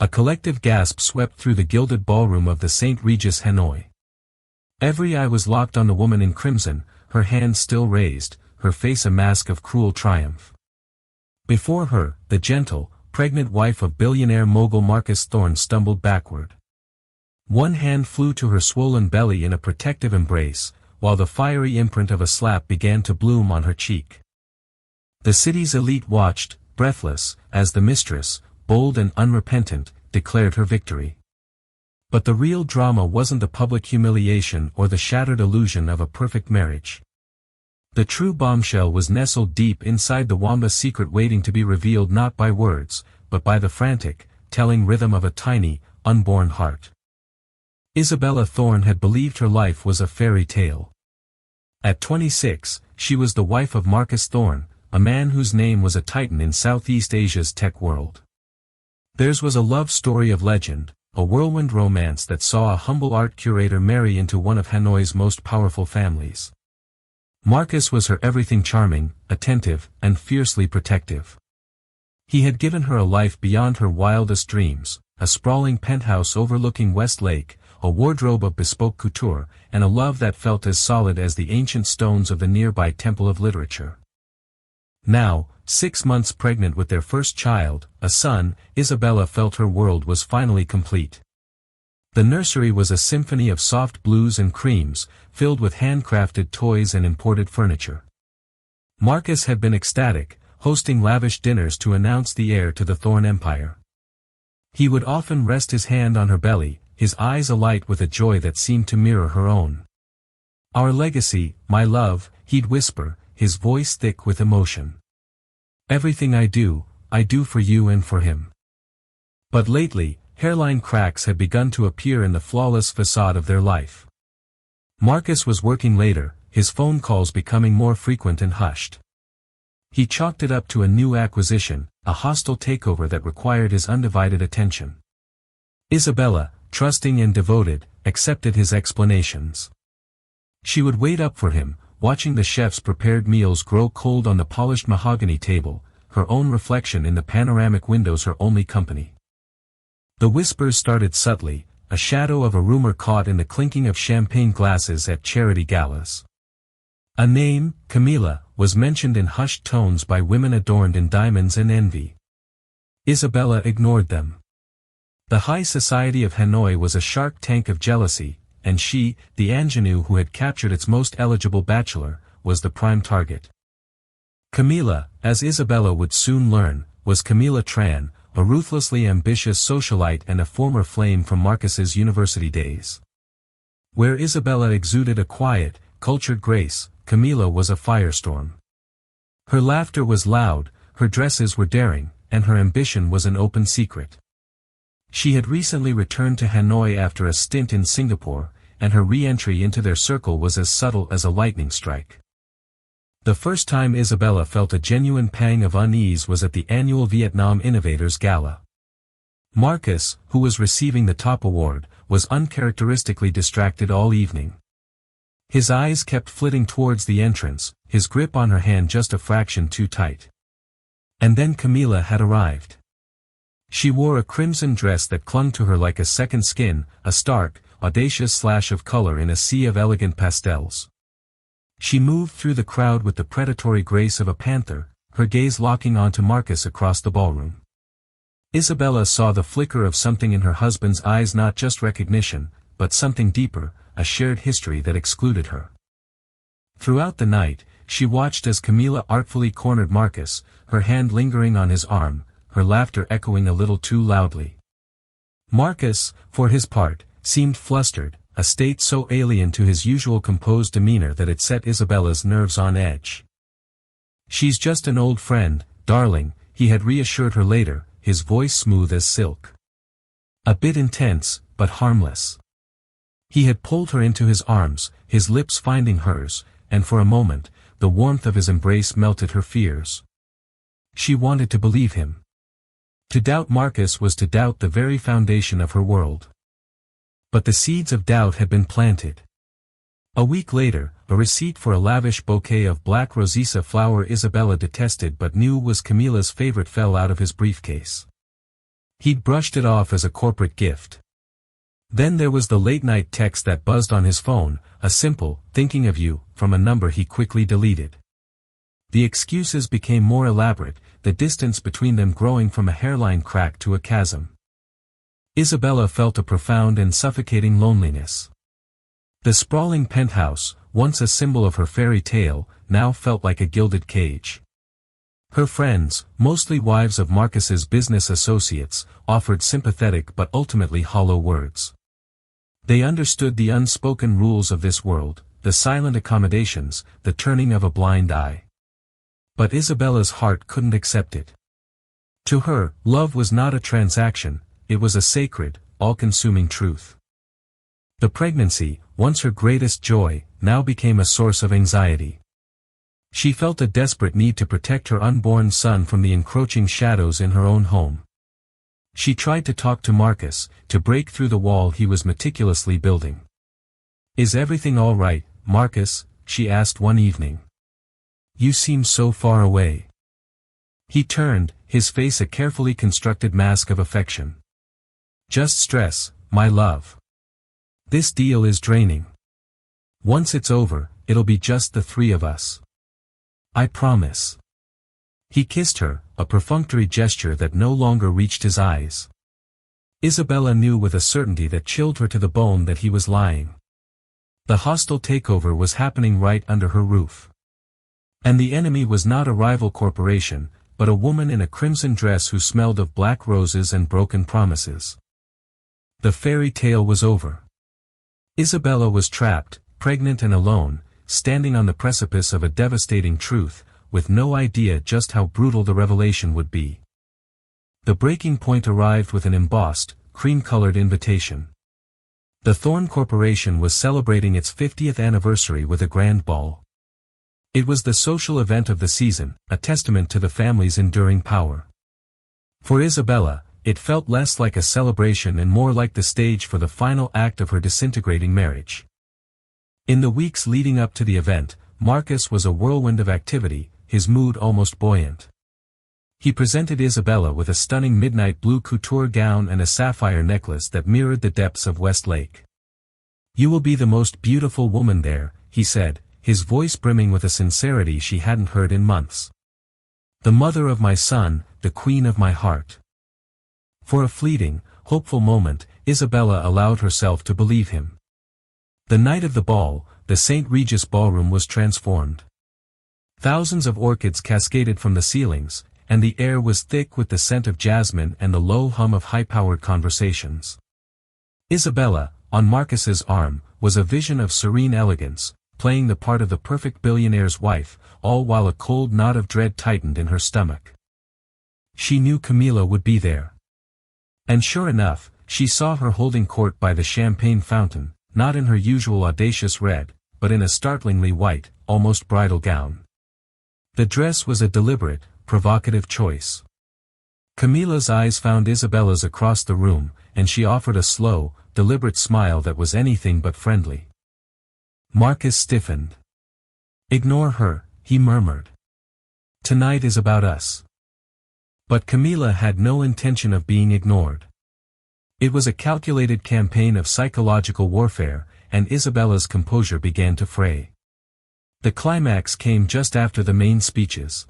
A collective gasp swept through the gilded ballroom of the St. Regis Hanoi. Every eye was locked on the woman in crimson, her hands still raised, her face a mask of cruel triumph. Before her, the gentle, pregnant wife of billionaire mogul Marcus Thorne stumbled backward. One hand flew to her swollen belly in a protective embrace, while the fiery imprint of a slap began to bloom on her cheek. The city's elite watched, breathless, as the mistress, bold and unrepentant, declared her victory. But the real drama wasn't the public humiliation or the shattered illusion of a perfect marriage. The true bombshell was nestled deep inside the Wamba's secret, waiting to be revealed not by words, but by the frantic, telling rhythm of a tiny, unborn heart. Isabella Thorne had believed her life was a fairy tale. At 26, she was the wife of Marcus Thorne, a man whose name was a titan in Southeast Asia's tech world. Theirs was a love story of legend, a whirlwind romance that saw a humble art curator marry into one of Hanoi's most powerful families. Marcus was her everything, charming, attentive, and fiercely protective. He had given her a life beyond her wildest dreams, a sprawling penthouse overlooking West Lake, a wardrobe of bespoke couture, and a love that felt as solid as the ancient stones of the nearby Temple of Literature. Now, 6 months pregnant with their first child, a son, Isabella felt her world was finally complete. The nursery was a symphony of soft blues and creams, filled with handcrafted toys and imported furniture. Marcus had been ecstatic, hosting lavish dinners to announce the heir to the Thorne empire. He would often rest his hand on her belly, his eyes alight with a joy that seemed to mirror her own. "Our legacy, my love," he'd whisper, his voice thick with emotion. "Everything I do for you and for him." But lately, hairline cracks had begun to appear in the flawless facade of their life. Marcus was working later, his phone calls becoming more frequent and hushed. He chalked it up to a new acquisition, a hostile takeover that required his undivided attention. Isabella, trusting and devoted, accepted his explanations. She would wait up for him, watching the chef's prepared meals grow cold on the polished mahogany table, her own reflection in the panoramic windows her only company. The whispers started subtly, a shadow of a rumor caught in the clinking of champagne glasses at charity galas. A name, Camilla, was mentioned in hushed tones by women adorned in diamonds and envy. Isabella ignored them. The high society of Hanoi was a shark tank of jealousy, and she, the ingenue who had captured its most eligible bachelor, was the prime target. Camilla, as Isabella would soon learn, was Camilla Tran, a ruthlessly ambitious socialite and a former flame from Marcus's university days. Where Isabella exuded a quiet, cultured grace, Camilla was a firestorm. Her laughter was loud, her dresses were daring, and her ambition was an open secret. She had recently returned to Hanoi after a stint in Singapore, and her re-entry into their circle was as subtle as a lightning strike. The first time Isabella felt a genuine pang of unease was at the annual Vietnam Innovators Gala. Marcus, who was receiving the top award, was uncharacteristically distracted all evening. His eyes kept flitting towards the entrance, his grip on her hand just a fraction too tight. And then Camilla had arrived. She wore a crimson dress that clung to her like a second skin, a stark, audacious slash of color in a sea of elegant pastels. She moved through the crowd with the predatory grace of a panther, her gaze locking onto Marcus across the ballroom. Isabella saw the flicker of something in her husband's eyes, not just recognition, but something deeper, a shared history that excluded her. Throughout the night, she watched as Camilla artfully cornered Marcus, her hand lingering on his arm, her laughter echoing a little too loudly. Marcus, for his part, seemed flustered, a state so alien to his usual composed demeanor that it set Isabella's nerves on edge. "She's just an old friend, darling," he had reassured her later, his voice smooth as silk. A bit intense, but harmless. He had pulled her into his arms, his lips finding hers, and for a moment, the warmth of his embrace melted her fears. She wanted to believe him. To doubt Marcus was to doubt the very foundation of her world. But the seeds of doubt had been planted. A week later, a receipt for a lavish bouquet of black rosacea flower Isabella detested but knew was Camilla's favorite fell out of his briefcase. He'd brushed it off as a corporate gift. Then there was the late-night text that buzzed on his phone, a simple, "thinking of you," from a number he quickly deleted. The excuses became more elaborate, the distance between them growing from a hairline crack to a chasm. Isabella felt a profound and suffocating loneliness. The sprawling penthouse, once a symbol of her fairy tale, now felt like a gilded cage. Her friends, mostly wives of Marcus's business associates, offered sympathetic but ultimately hollow words. They understood the unspoken rules of this world, the silent accommodations, the turning of a blind eye. But Isabella's heart couldn't accept it. To her, love was not a transaction, it was a sacred, all-consuming truth. The pregnancy, once her greatest joy, now became a source of anxiety. She felt a desperate need to protect her unborn son from the encroaching shadows in her own home. She tried to talk to Marcus, to break through the wall he was meticulously building. "Is everything all right, Marcus?" she asked one evening. "You seem so far away." He turned, his face a carefully constructed mask of affection. "Just stress, my love. This deal is draining. Once it's over, it'll be just the three of us. I promise." He kissed her, a perfunctory gesture that no longer reached his eyes. Isabella knew with a certainty that chilled her to the bone that he was lying. The hostile takeover was happening right under her roof. And the enemy was not a rival corporation, but a woman in a crimson dress who smelled of black roses and broken promises. The fairy tale was over. Isabella was trapped, pregnant and alone, standing on the precipice of a devastating truth, with no idea just how brutal the revelation would be. The breaking point arrived with an embossed, cream-colored invitation. The Thorn Corporation was celebrating its 50th anniversary with a grand ball. It was the social event of the season, a testament to the family's enduring power. For Isabella, it felt less like a celebration and more like the stage for the final act of her disintegrating marriage. In the weeks leading up to the event, Marcus was a whirlwind of activity, his mood almost buoyant. He presented Isabella with a stunning midnight blue couture gown and a sapphire necklace that mirrored the depths of Westlake. "You will be the most beautiful woman there," he said, his voice brimming with a sincerity she hadn't heard in months. "The mother of my son, the queen of my heart." For a fleeting, hopeful moment, Isabella allowed herself to believe him. The night of the ball, the St. Regis ballroom was transformed. Thousands of orchids cascaded from the ceilings, and the air was thick with the scent of jasmine and the low hum of high-powered conversations. Isabella, on Marcus's arm, was a vision of serene elegance, playing the part of the perfect billionaire's wife, all while a cold knot of dread tightened in her stomach. She knew Camilla would be there. And sure enough, she saw her holding court by the champagne fountain, not in her usual audacious red, but in a startlingly white, almost bridal gown. The dress was a deliberate, provocative choice. Camilla's eyes found Isabella's across the room, and she offered a slow, deliberate smile that was anything but friendly. Marcus stiffened. "Ignore her," he murmured. "Tonight is about us." But Camilla had no intention of being ignored. It was a calculated campaign of psychological warfare, and Isabella's composure began to fray. The climax came just after the main speeches.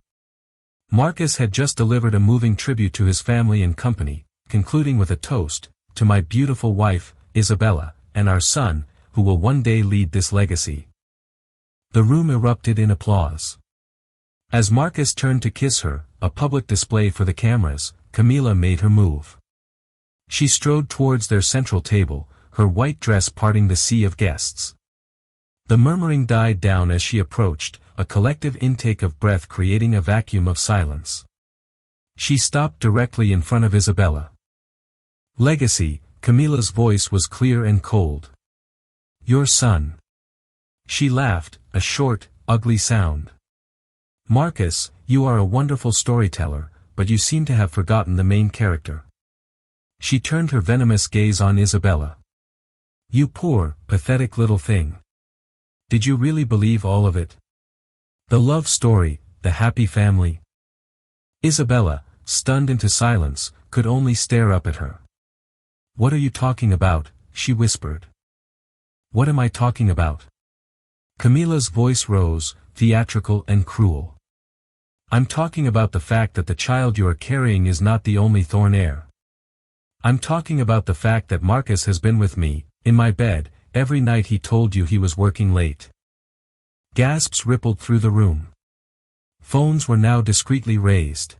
Marcus had just delivered a moving tribute to his family and company, concluding with a toast, "To my beautiful wife, Isabella, and our son, who will one day lead this legacy." The room erupted in applause. As Marcus turned to kiss her, a public display for the cameras, Camilla made her move. She strode towards their central table, her white dress parting the sea of guests. The murmuring died down as she approached, a collective intake of breath creating a vacuum of silence. She stopped directly in front of Isabella. "Legacy," Camilla's voice was clear and cold. "Your son." She laughed, a short, ugly sound. "Marcus, you are a wonderful storyteller, but you seem to have forgotten the main character." She turned her venomous gaze on Isabella. "You poor, pathetic little thing. Did you really believe all of it? The love story, the happy family?" Isabella, stunned into silence, could only stare up at her. "What are you talking about?" she whispered. "What am I talking about?" Camilla's voice rose, theatrical and cruel. "I'm talking about the fact that the child you are carrying is not the only Thorn heir. I'm talking about the fact that Marcus has been with me, in my bed, every night he told you he was working late." Gasps rippled through the room. Phones were now discreetly raised.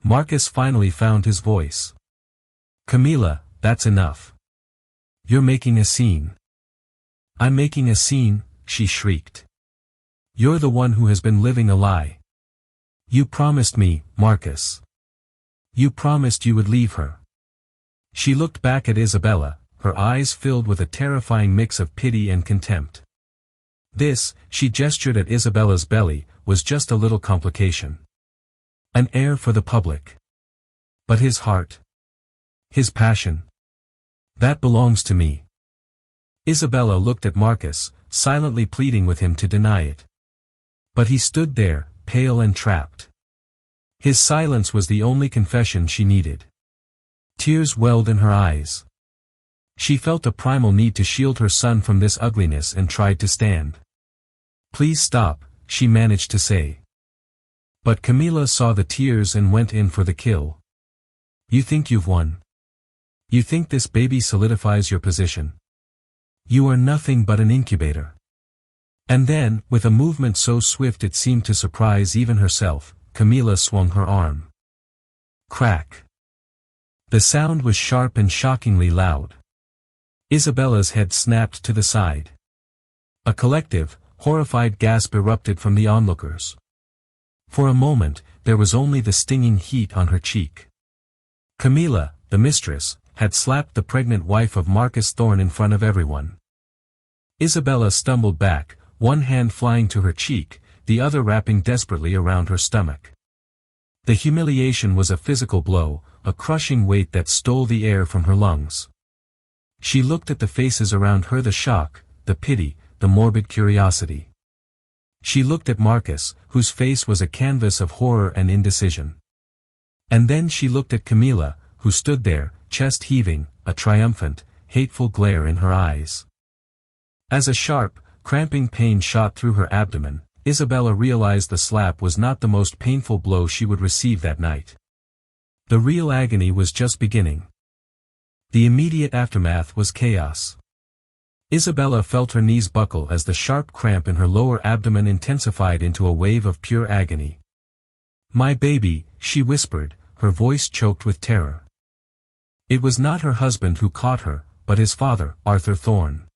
Marcus finally found his voice. "Camilla, that's enough. You're making a scene." "I'm making a scene," she shrieked. "You're the one who has been living a lie. You promised me, Marcus. You promised you would leave her." She looked back at Isabella, her eyes filled with a terrifying mix of pity and contempt. This, she gestured at Isabella's belly, was just a little complication. An heir for the public. But his heart. His passion. That belongs to me. Isabella looked at Marcus, silently pleading with him to deny it. But he stood there, pale and trapped. His silence was the only confession she needed. Tears welled in her eyes. She felt a primal need to shield her son from this ugliness and tried to stand. "Please stop," she managed to say. But Camilla saw the tears and went in for the kill. "You think you've won? You think this baby solidifies your position? You are nothing but an incubator." And then, with a movement so swift it seemed to surprise even herself, Camilla swung her arm. Crack. The sound was sharp and shockingly loud. Isabella's head snapped to the side. A collective, horrified gasp erupted from the onlookers. For a moment, there was only the stinging heat on her cheek. Camilla, the mistress, had slapped the pregnant wife of Marcus Thorn in front of everyone. Isabella stumbled back, one hand flying to her cheek, the other wrapping desperately around her stomach. The humiliation was a physical blow, a crushing weight that stole the air from her lungs. She looked at the faces around her, the shock, the pity, the morbid curiosity. She looked at Marcus, whose face was a canvas of horror and indecision. And then she looked at Camilla, who stood there, chest heaving, a triumphant, hateful glare in her eyes. As a sharp, cramping pain shot through her abdomen, Isabella realized the slap was not the most painful blow she would receive that night. The real agony was just beginning. The immediate aftermath was chaos. Isabella felt her knees buckle as the sharp cramp in her lower abdomen intensified into a wave of pure agony. "My baby," she whispered, her voice choked with terror. It was not her husband who caught her, but his father, Arthur Thorn.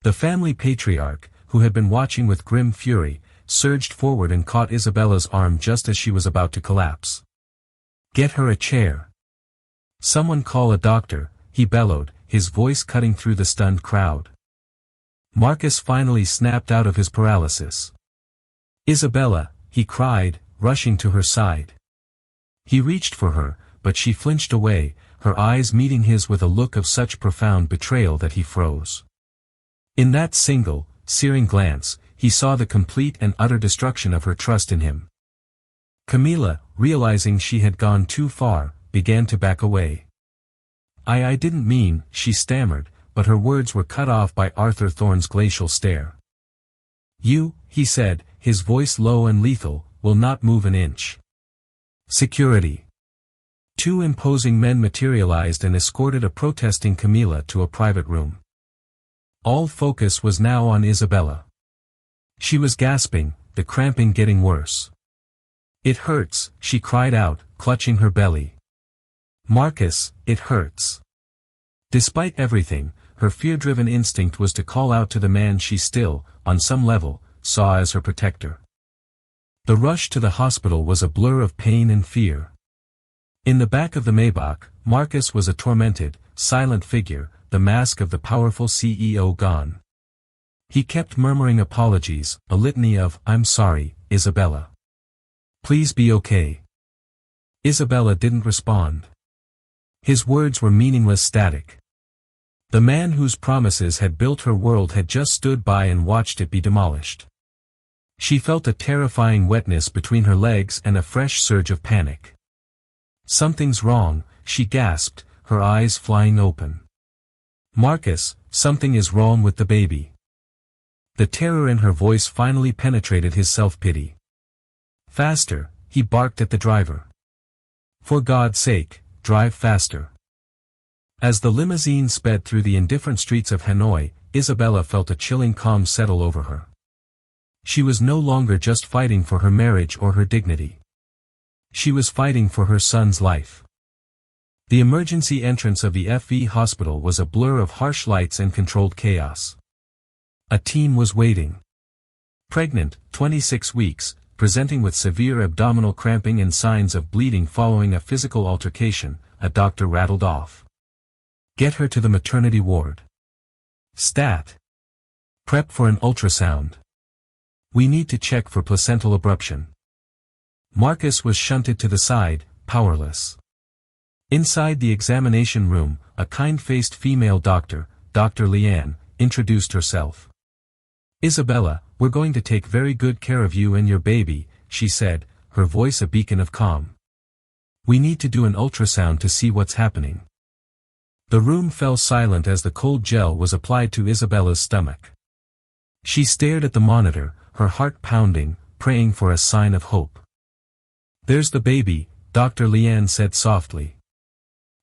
The family patriarch, who had been watching with grim fury, surged forward and caught Isabella's arm just as she was about to collapse. "Get her a chair. Someone call a doctor," he bellowed, his voice cutting through the stunned crowd. Marcus finally snapped out of his paralysis. "Isabella," he cried, rushing to her side. He reached for her, but she flinched away, her eyes meeting his with a look of such profound betrayal that he froze. In that single, searing glance, he saw the complete and utter destruction of her trust in him. Camilla, realizing she had gone too far, began to back away. I didn't mean," she stammered, but her words were cut off by Arthur Thorn's glacial stare. "You," he said, his voice low and lethal, "will not move an inch." Security. Two imposing men materialized and escorted a protesting Camilla to a private room. All focus was now on Isabella. She was gasping, the cramping getting worse. "It hurts," she cried out, clutching her belly. "Marcus, it hurts." Despite everything, her fear-driven instinct was to call out to the man she still, on some level, saw as her protector. The rush to the hospital was a blur of pain and fear. In the back of the Maybach, Marcus was a tormented, silent figure, the mask of the powerful CEO gone. He kept murmuring apologies, a litany of, "I'm sorry, Isabella. Please be okay." Isabella didn't respond. His words were meaningless static. The man whose promises had built her world had just stood by and watched it be demolished. She felt a terrifying wetness between her legs and a fresh surge of panic. Something's wrong, she gasped, her eyes flying open. Marcus, something is wrong with the baby. The terror in her voice finally penetrated his self-pity. Faster, he barked at the driver. For God's sake, drive faster. As the limousine sped through the indifferent streets of Hanoi, Isabella felt a chilling calm settle over her. She was no longer just fighting for her marriage or her dignity. She was fighting for her son's life. The emergency entrance of the FV hospital was a blur of harsh lights and controlled chaos. A team was waiting. Pregnant, 26 weeks, presenting with severe abdominal cramping and signs of bleeding following a physical altercation, a doctor rattled off. Get her to the maternity ward. Stat. Prep for an ultrasound. We need to check for placental abruption. Marcus was shunted to the side, powerless. Inside the examination room, a kind-faced female doctor, Dr. Leanne, introduced herself. Isabella, we're going to take very good care of you and your baby, she said, her voice a beacon of calm. We need to do an ultrasound to see what's happening. The room fell silent as the cold gel was applied to Isabella's stomach. She stared at the monitor, her heart pounding, praying for a sign of hope. There's the baby, Dr. Leanne said softly.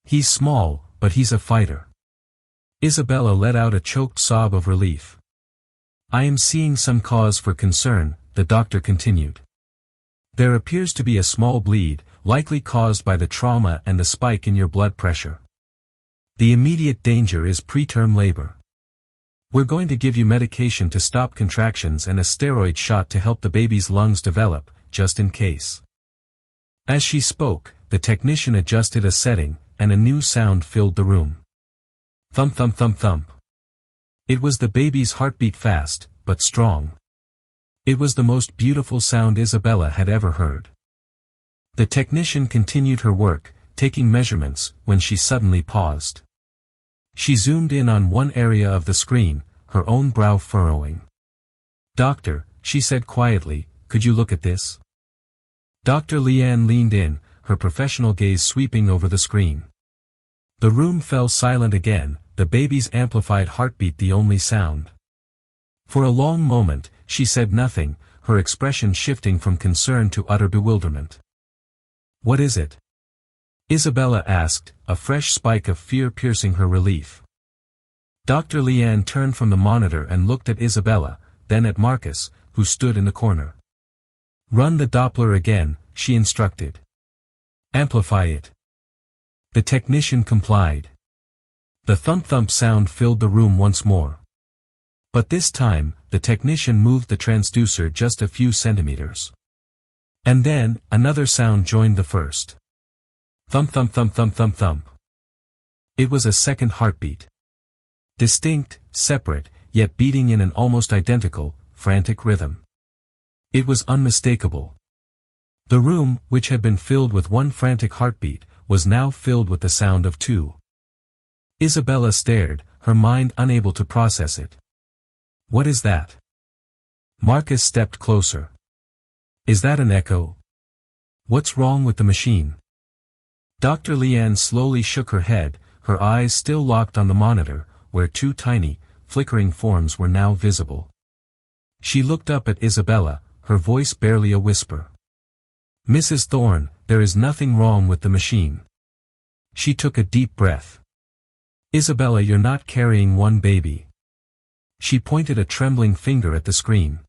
He's small, but he's a fighter. Isabella let out a choked sob of relief. I am seeing some cause for concern, the doctor continued. There appears to be a small bleed, likely caused by the trauma and the spike in your blood pressure. The immediate danger is preterm labor. We're going to give you medication to stop contractions and a steroid shot to help the baby's lungs develop, just in case. As she spoke, the technician adjusted a setting, and a new sound filled the room. Thump thump thump thump. It was the baby's heartbeat fast, but strong. It was the most beautiful sound Isabella had ever heard. The technician continued her work, taking measurements, when she suddenly paused. She zoomed in on one area of the screen, her own brow furrowing. Doctor, she said quietly, could you look at this? Dr. Leanne leaned in, her professional gaze sweeping over the screen. The room fell silent again, the baby's amplified heartbeat the only sound. For a long moment, she said nothing, her expression shifting from concern to utter bewilderment. What is it? Isabella asked, a fresh spike of fear piercing her relief. Dr. Leanne turned from the monitor and looked at Isabella, then at Marcus, who stood in the corner. Run the Doppler again, she instructed. Amplify it. The technician complied. The thump-thump sound filled the room once more. But this time, the technician moved the transducer just a few centimeters. And then, another sound joined the first. Thump thump thump thump thump thump. It was a second heartbeat. Distinct, separate, yet beating in an almost identical, frantic rhythm. It was unmistakable. The room, which had been filled with one frantic heartbeat, was now filled with the sound of two. Isabella stared, her mind unable to process it. What is that? Marcus stepped closer. Is that an echo? What's wrong with the machine? Dr. Leanne slowly shook her head, her eyes still locked on the monitor, where two tiny, flickering forms were now visible. She looked up at Isabella, her voice barely a whisper. Mrs. Thorne, there is nothing wrong with the machine. She took a deep breath. Isabella, you're not carrying one baby. She pointed a trembling finger at the screen.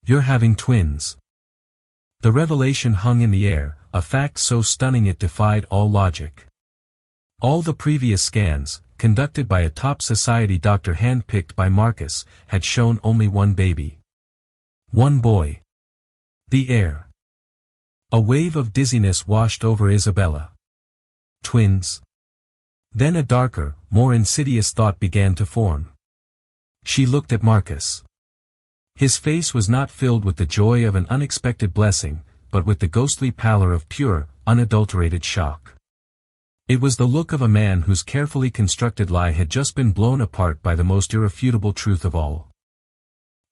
You're having twins. The revelation hung in the air, a fact so stunning it defied all logic. All the previous scans, conducted by a top society doctor handpicked by Marcus, had shown only one baby. One boy. The air. A wave of dizziness washed over Isabella. Twins. Then a darker, more insidious thought began to form. She looked at Marcus. His face was not filled with the joy of an unexpected blessing, but with the ghostly pallor of pure, unadulterated shock. It was the look of a man whose carefully constructed lie had just been blown apart by the most irrefutable truth of all.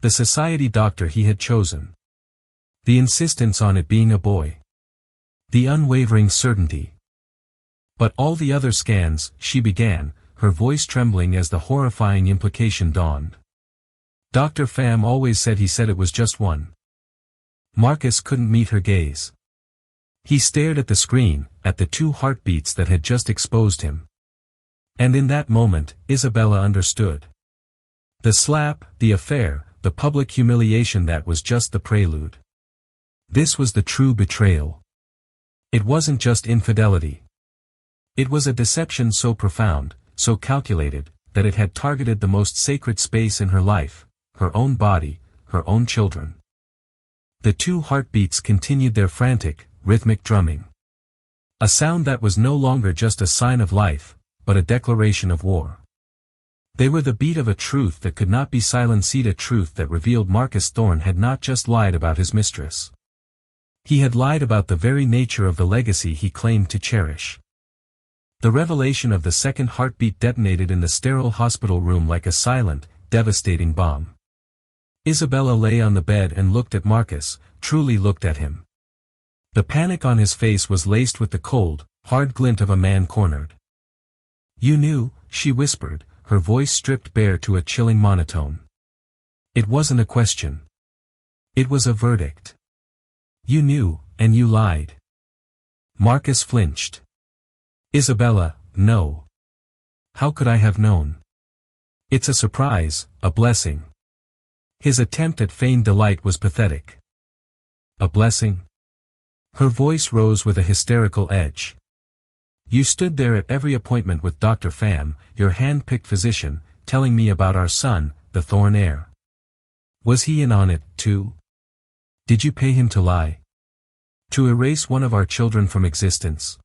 The society doctor he had chosen. The insistence on it being a boy. The unwavering certainty. But all the other scans, she began, her voice trembling as the horrifying implication dawned. Dr. Pham always said he said it was just one. Marcus couldn't meet her gaze. He stared at the screen, at the 2 heartbeats that had just exposed him. And in that moment, Isabella understood. The slap, the affair, the public humiliation, that was just the prelude. This was the true betrayal. It wasn't just infidelity. It was a deception so profound, so calculated, that it had targeted the most sacred space in her life, her own body, her own children. The 2 heartbeats continued their frantic, rhythmic drumming. A sound that was no longer just a sign of life, but a declaration of war. They were the beat of a truth that could not be silenced, a truth that revealed Marcus Thorne had not just lied about his mistress. He had lied about the very nature of the legacy he claimed to cherish. The revelation of the second heartbeat detonated in the sterile hospital room like a silent, devastating bomb. Isabella lay on the bed and looked at Marcus, truly looked at him. The panic on his face was laced with the cold, hard glint of a man cornered. "You knew," she whispered, her voice stripped bare to a chilling monotone. It wasn't a question. It was a verdict. "You knew, and you lied." Marcus flinched. "Isabella, no. How could I have known? It's a surprise, a blessing." His attempt at feigned delight was pathetic. "A blessing?" Her voice rose with a hysterical edge. "You stood there at every appointment with Dr. Pham, your hand-picked physician, telling me about our son, the Thorne heir. Was he in on it, too? Did you pay him to lie? To erase one of our children from existence?"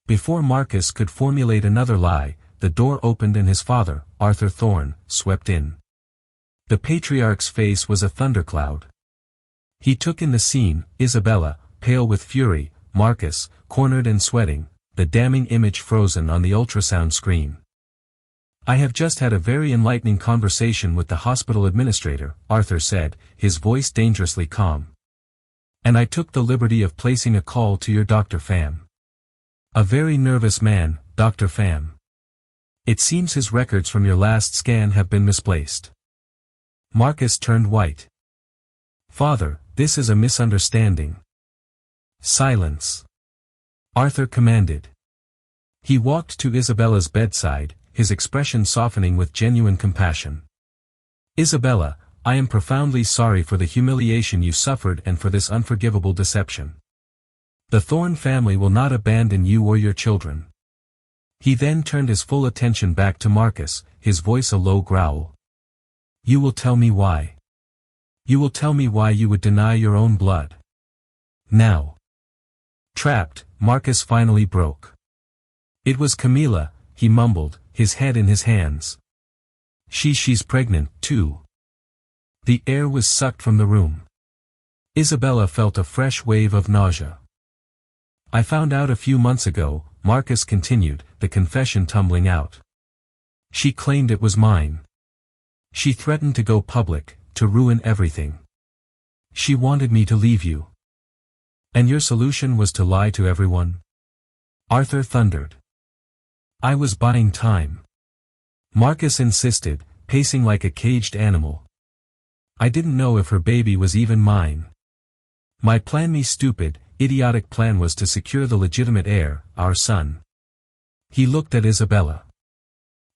Before Marcus could formulate another lie, the door opened and his father, Arthur Thorne, swept in. The patriarch's face was a thundercloud. He took in the scene, Isabella, pale with fury, Marcus, cornered and sweating, the damning image frozen on the ultrasound screen. "I have just had a very enlightening conversation with the hospital administrator," Arthur said, his voice dangerously calm. "And I took the liberty of placing a call to your Dr. Pham. A very nervous man, Dr. Pham. It seems his records from your last scan have been misplaced." Marcus turned white. "Father, this is a misunderstanding." "Silence," Arthur commanded. He walked to Isabella's bedside, his expression softening with genuine compassion. "Isabella, I am profoundly sorry for the humiliation you suffered and for this unforgivable deception. The Thorne family will not abandon you or your children." He then turned his full attention back to Marcus, his voice a low growl. "You will tell me why. You will tell me why you would deny your own blood. Now." Trapped, Marcus finally broke. "It was Camilla," he mumbled, his head in his hands. She's pregnant, too." The air was sucked from the room. Isabella felt a fresh wave of nausea. "I found out a few months ago," Marcus continued, the confession tumbling out. "She claimed it was mine. She threatened to go public, to ruin everything. She wanted me to leave you. And your solution was to lie to everyone?" Arthur thundered. "I was buying time," Marcus insisted, pacing like a caged animal. "I didn't know if her baby was even mine. My stupid, idiotic plan was to secure the legitimate heir, our son." He looked at Isabella.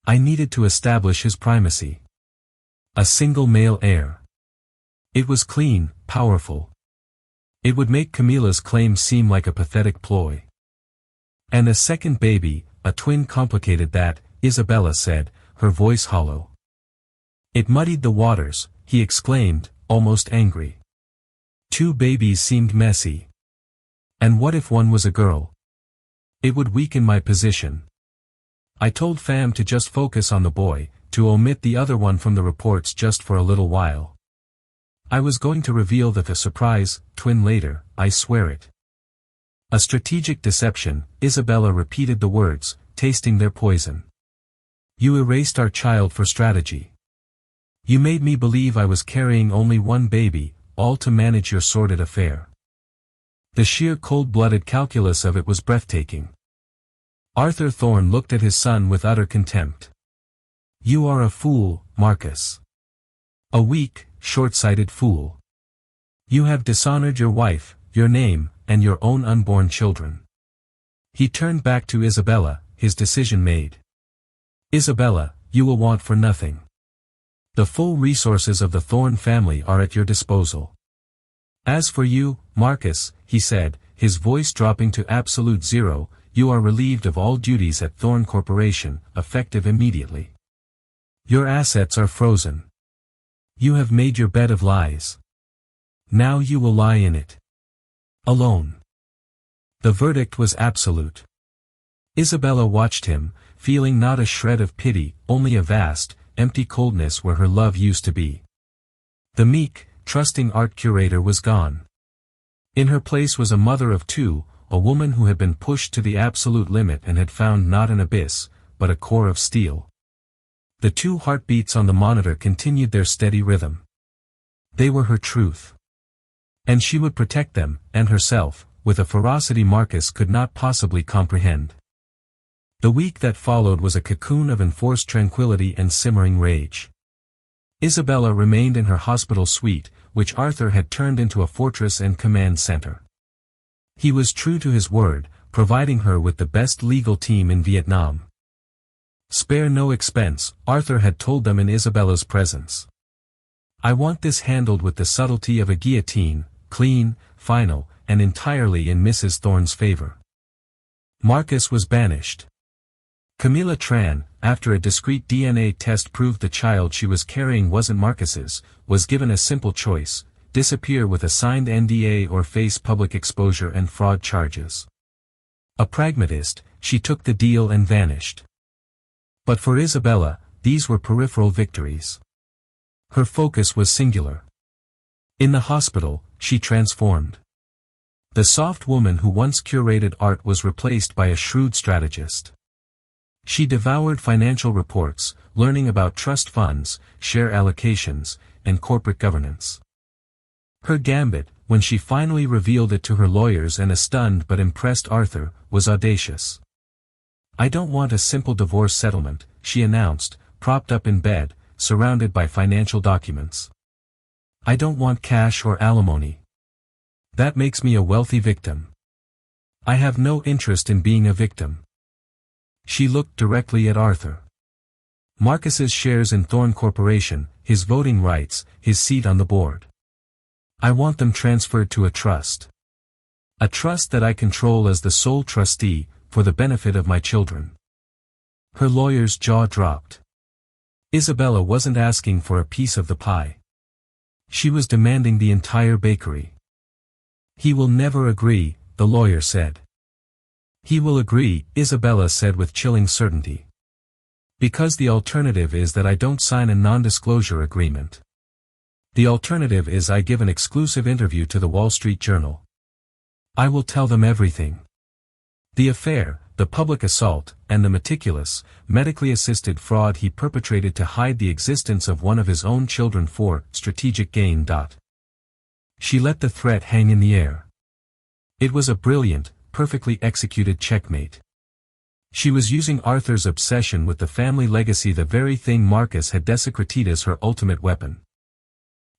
"I needed to establish his primacy. A single male heir. It was clean, powerful. It would make Camilla's claim seem like a pathetic ploy. And a second baby, a twin complicated that," Isabella said, her voice hollow. "It muddied the waters," he exclaimed, almost angry. 2 babies seemed messy. And what if one was a girl? It would weaken my position. I told Pham to just focus on the boy, to omit the other one from the reports just for a little while. I was going to reveal the surprise twin later, I swear it." "A strategic deception," Isabella repeated the words, tasting their poison. "You erased our child for strategy. You made me believe I was carrying only one baby, all to manage your sordid affair." The sheer cold-blooded calculus of it was breathtaking. Arthur Thorne looked at his son with utter contempt. "You are a fool, Marcus. A weak, short-sighted fool. You have dishonored your wife, your name, and your own unborn children." He turned back to Isabella, his decision made. "Isabella, you will want for nothing. The full resources of the Thorne family are at your disposal. As for you, Marcus," he said, his voice dropping to absolute zero, "you are relieved of all duties at Thorne Corporation, effective immediately. Your assets are frozen. You have made your bed of lies. Now you will lie in it. Alone." The verdict was absolute. Isabella watched him, feeling not a shred of pity, only a vast, empty coldness where her love used to be. The meek, trusting art curator was gone. In her place was a mother of two, a woman who had been pushed to the absolute limit and had found not an abyss, but a core of steel. The two heartbeats on the monitor continued their steady rhythm. They were her truth. And she would protect them, and herself, with a ferocity Marcus could not possibly comprehend. The week that followed was a cocoon of enforced tranquility and simmering rage. Isabella remained in her hospital suite, which Arthur had turned into a fortress and command center. He was true to his word, providing her with the best legal team in Vietnam. "Spare no expense," Arthur had told them in Isabella's presence. "I want this handled with the subtlety of a guillotine, clean, final, and entirely in Mrs. Thorne's favor." Marcus was banished. Camilla Tran, after a discreet DNA test proved the child she was carrying wasn't Marcus's, was given a simple choice: disappear with a signed NDA or face public exposure and fraud charges. A pragmatist, she took the deal and vanished. But for Isabella, these were peripheral victories. Her focus was singular. In the hospital, she transformed. The soft woman who once curated art was replaced by a shrewd strategist. She devoured financial reports, learning about trust funds, share allocations, and corporate governance. Her gambit, when she finally revealed it to her lawyers and a stunned but impressed Arthur, was audacious. "I don't want a simple divorce settlement," she announced, propped up in bed, surrounded by financial documents. "I don't want cash or alimony. That makes me a wealthy victim. I have no interest in being a victim." She looked directly at Arthur. "Marcus's shares in Thorne Corporation, his voting rights, his seat on the board. I want them transferred to a trust. A trust that I control as the sole trustee, for the benefit of my children." Her lawyer's jaw dropped. Isabella wasn't asking for a piece of the pie. She was demanding the entire bakery. "He will never agree," the lawyer said. "He will agree," Isabella said with chilling certainty. "Because the alternative is that I don't sign a non-disclosure agreement. The alternative is I give an exclusive interview to the Wall Street Journal. I will tell them everything. The affair, the public assault, and the meticulous, medically assisted fraud he perpetrated to hide the existence of one of his own children for strategic gain. She let the threat hang in the air. It was a brilliant, perfectly executed checkmate. She was using Arthur's obsession with the family legacy, the very thing Marcus had desecrated, as her ultimate weapon.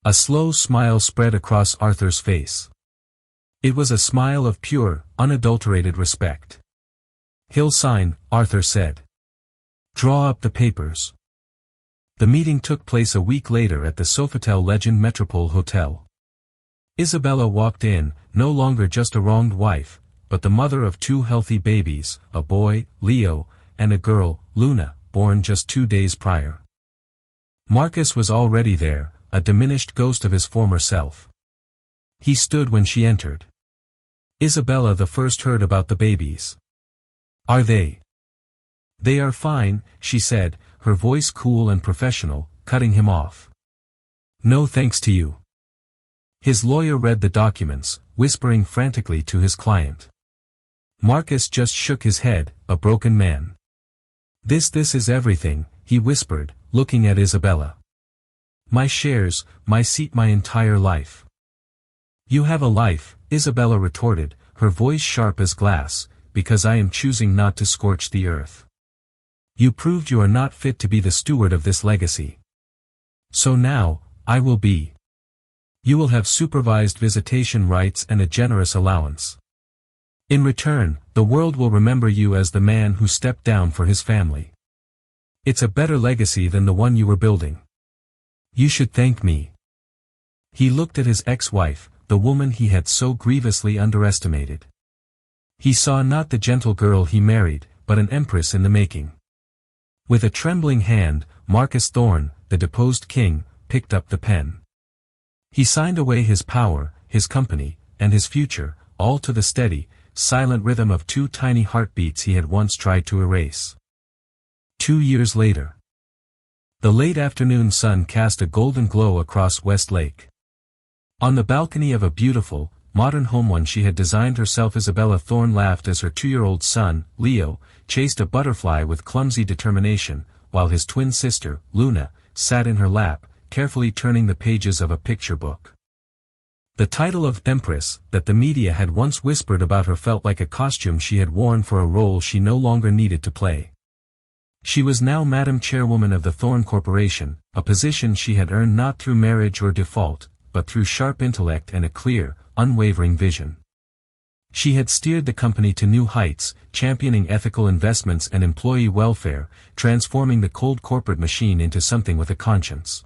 A slow smile spread across Arthur's face. It was a smile of pure, unadulterated respect. "He'll sign," Arthur said. "Draw up the papers." The meeting took place a week later at the Sofitel Legend Metropole Hotel. Isabella walked in, no longer just a wronged wife, but the mother of two healthy babies, a boy, Leo, and a girl, Luna, born just 2 days prior. Marcus was already there, a diminished ghost of his former self. He stood when she entered. Isabella the first heard about the babies. "Are they?" "They are fine," she said, her voice cool and professional, cutting him off. "No thanks to you." His lawyer read the documents, whispering frantically to his client. Marcus just shook his head, a broken man. This is everything," he whispered, looking at Isabella. "My shares, my seat, my entire life." "You have a life," Isabella retorted, her voice sharp as glass, because I am choosing not to scorch the earth. You proved you are not fit to be the steward of this legacy. So now, I will be. You will have supervised visitation rights and a generous allowance. In return, the world will remember you as the man who stepped down for his family. It's a better legacy than the one you were building. You should thank me. He looked at his ex-wife, the woman he had so grievously underestimated. He saw not the gentle girl he married, but an empress in the making. With a trembling hand, Marcus Thorne, the deposed king, picked up the pen. He signed away his power, his company, and his future, all to the steady, silent rhythm of two tiny heartbeats he had once tried to erase. 2 years later. The late afternoon sun cast a golden glow across West Lake. On the balcony of a beautiful, modern home one she had designed herself, Isabella Thorne laughed as her 2-year-old son, Leo, chased a butterfly with clumsy determination, while his twin sister, Luna, sat in her lap, carefully turning the pages of a picture book. The title of Empress, that the media had once whispered about her, felt like a costume she had worn for a role she no longer needed to play. She was now Madam Chairwoman of the Thorne Corporation, a position she had earned not through marriage or default, but through sharp intellect and a clear, unwavering vision. She had steered the company to new heights, championing ethical investments and employee welfare, transforming the cold corporate machine into something with a conscience.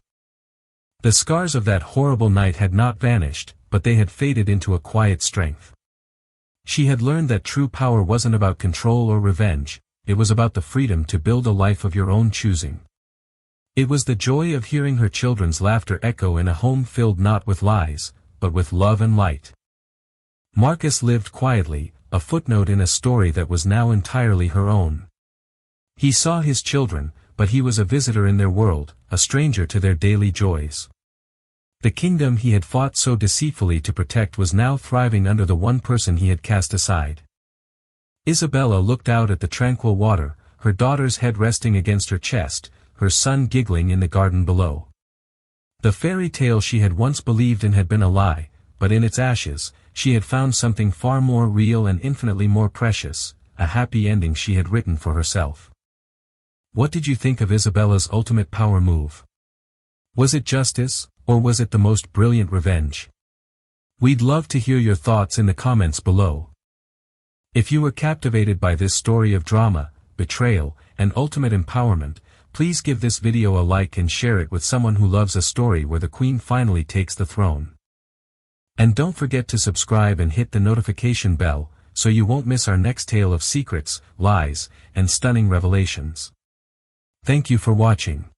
The scars of that horrible night had not vanished, but they had faded into a quiet strength. She had learned that true power wasn't about control or revenge, it was about the freedom to build a life of your own choosing. It was the joy of hearing her children's laughter echo in a home filled not with lies, but with love and light. Marcus lived quietly, a footnote in a story that was now entirely her own. He saw his children, but he was a visitor in their world, a stranger to their daily joys. The kingdom he had fought so deceitfully to protect was now thriving under the one person he had cast aside. Isabella looked out at the tranquil water, her daughter's head resting against her chest, her son giggling in the garden below. The fairy tale she had once believed in had been a lie, but in its ashes, she had found something far more real and infinitely more precious, a happy ending she had written for herself. What did you think of Isabella's ultimate power move? Was it justice, or was it the most brilliant revenge? We'd love to hear your thoughts in the comments below. If you were captivated by this story of drama, betrayal, and ultimate empowerment, please give this video a like and share it with someone who loves a story where the queen finally takes the throne. And don't forget to subscribe and hit the notification bell, so you won't miss our next tale of secrets, lies, and stunning revelations. Thank you for watching.